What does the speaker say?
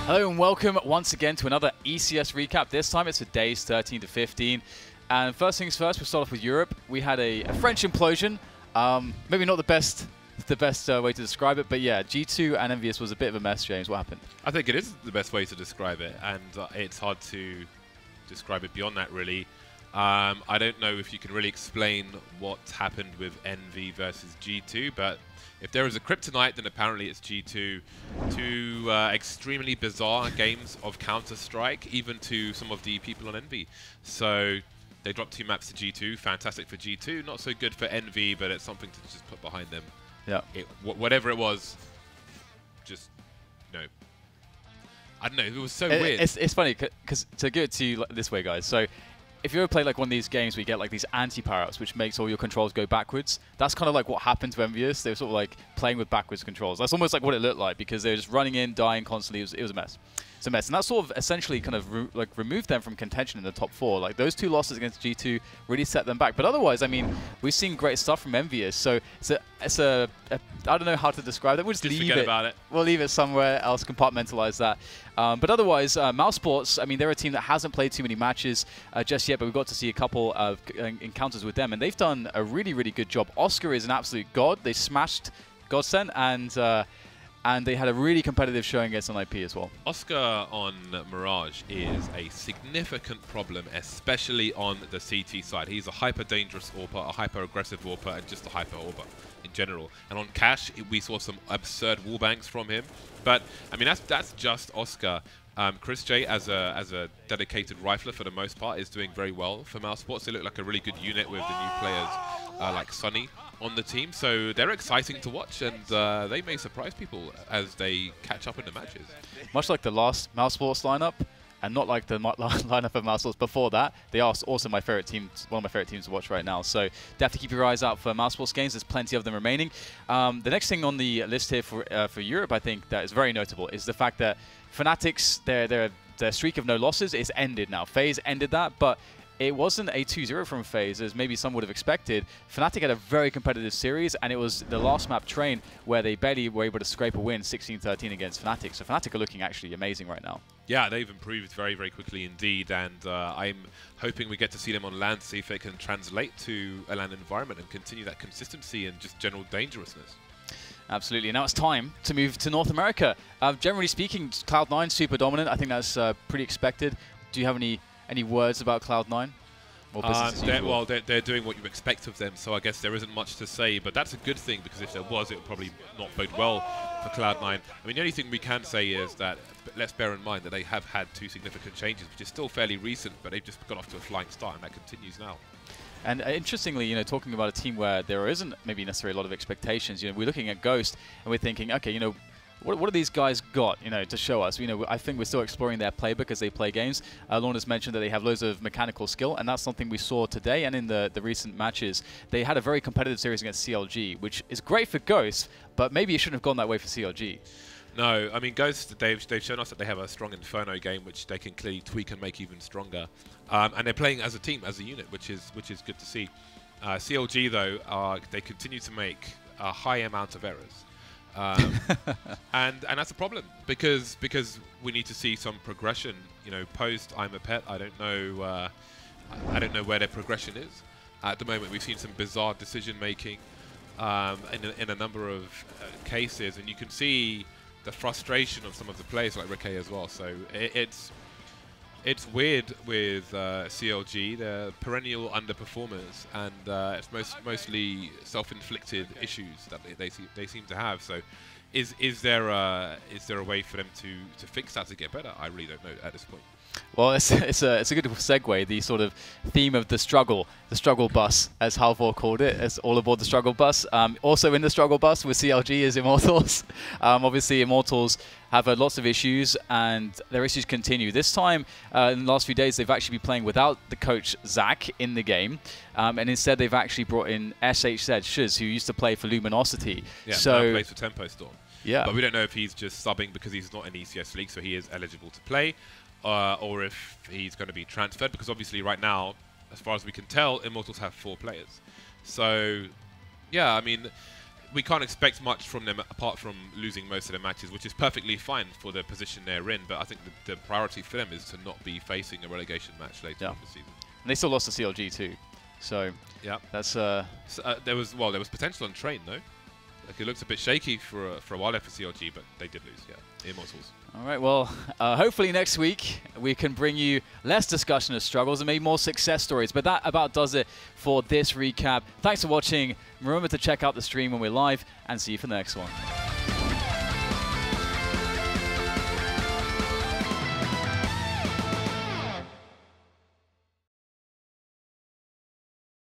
Hello and welcome once again to another ECS recap. This time it's for days 13 to 15. And first things first, we'll start off with Europe. We had a French implosion. Maybe not the best way to describe it, but yeah, G2 and Envious was a bit of a mess, James. What happened? I think it is the best way to describe it, and it's hard to describe it beyond that, really. I don't know if you can really explain what's happened with Envy versus G2, but if there is a kryptonite, then apparently it's G2. Two extremely bizarre games of Counter-Strike, even to some of the people on Envy. So they dropped 2 maps to G2. Fantastic for G2. Not so good for Envy, but it's something to just put behind them. Yeah. Whatever it was, just, no. I don't know. It was so weird. It's funny, because to give it to you this way, guys. So if you ever play like one of these games where you get like these anti-power-ups, which makes all your controls go backwards, that's kind of like what happened to Envious. They were sort of like playing with backwards controls. That's almost like what it looked like, because they were just running in, dying constantly. It was a mess. It's a mess. And that sort of essentially kind of removed them from contention in the top 4. Like those 2 losses against G2 really set them back. But otherwise, I mean, we've seen great stuff from Envious. So it's a I don't know how to describe that. We'll just leave forget about it. We'll leave it somewhere else, compartmentalize that. But otherwise, Mousesports, I mean, they're a team that hasn't played too many matches just yet, but we've got to see a couple of encounters with them, and they've done a really, really good job. Oscar is an absolute god. They smashed Godsend, and they had a really competitive showing against an IP as well. Oscar on Mirage is a significant problem, especially on the CT side. He's a hyper-dangerous AWPer, a hyper-aggressive AWPer, and just a hyper-AWPer in general. And on Cash, we saw some absurd wallbangs from him. But, I mean, that's just Oscar. Chris J, as a dedicated rifler for the most part, is doing very well for Mousesports. They look like a really good unit with the new players like Sunny on the team. So they're exciting to watch, and they may surprise people as they catch up in the matches. Much like the last Mousesports lineup, and not like the lineup of Mousesports before that, they are also my favorite team, one of my favorite teams to watch right now. So definitely keep your eyes out for Mousesports games. There's plenty of them remaining. The next thing on the list here for Europe, I think that is very notable, is the fact that Fanatics, their streak of no losses is ended now. FaZe ended that, but it wasn't a 2-0 from FaZe, as maybe some would have expected. Fnatic had a very competitive series, and it was the last map Train where they barely were able to scrape a win, 16-13 against Fnatic. So Fnatic are looking actually amazing right now. Yeah, they've improved very, very quickly indeed, and I'm hoping we get to see them on LAN, see if they can translate to a LAN environment and continue that consistency and just general dangerousness. Absolutely. Now it's time to move to North America. Generally speaking, Cloud9 super dominant. I think that's pretty expected. Do you have any words about Cloud9? Well, they're doing what you expect of them, so I guess there isn't much to say, but that's a good thing, because if there was, it would probably not bode well for Cloud9. I mean, the only thing we can say is that, let's bear in mind that they have had 2 significant changes, which is still fairly recent, but they've just got off to a flying start, and that continues now. And interestingly, you know, talking about a team where there isn't maybe necessarily a lot of expectations, you know, we're looking at Ghost and we're thinking, okay, you know, what do these guys got, you know, to show us? You know, I think we're still exploring their playbook as they play games. Lorna's mentioned that they have loads of mechanical skill, and that's something we saw today and in the recent matches. They had a very competitive series against CLG, which is great for Ghost, but maybe it shouldn't have gone that way for CLG. No, I mean, Ghost, they've shown us that they have a strong Inferno game, which they can clearly tweak and make even stronger. And they're playing as a team, as a unit, which is good to see. CLG, though, they continue to make a high amount of errors. and that's a problem, because we need to see some progression. You know, post I'm a Pet, I don't know where their progression is. At the moment, we've seen some bizarre decision making in a number of cases, and you can see the frustration of some of the players like Ricky as well. So it's weird with CLG. They're perennial underperformers, and it's mostly self-inflicted issues that they seem to have. So is there a way for them to fix that, to get better? I really don't know at this point. Well, it's a good segue, the sort of theme of the struggle bus, as Halvor called it, as all aboard the struggle bus. Also in the struggle bus with CLG is Immortals. Obviously, Immortals have had lots of issues, and their issues continue. This time, in the last few days, they've actually been playing without the coach, Zach, in the game. And instead, they've actually brought in SHZ Shiz, who used to play for Luminosity. Yeah, so now plays for Tempo Storm. Yeah. But we don't know if he's just subbing because he's not in ECS League, so he is eligible to play. Or if he's going to be transferred, because obviously right now, as far as we can tell, Immortals have 4 players. So, yeah, I mean, we can't expect much from them apart from losing most of their matches, which is perfectly fine for the position they're in. But I think the priority for them is to not be facing a relegation match later in the season. And they still lost to CLG too, so yeah, that's so, there was potential on Train though. Like, it looks a bit shaky for a while there for CLG, but they did lose. Yeah, Immortals. All right, well, hopefully next week we can bring you less discussion of struggles and maybe more success stories. But that about does it for this recap. Thanks for watching. Remember to check out the stream when we're live, and see you for the next one.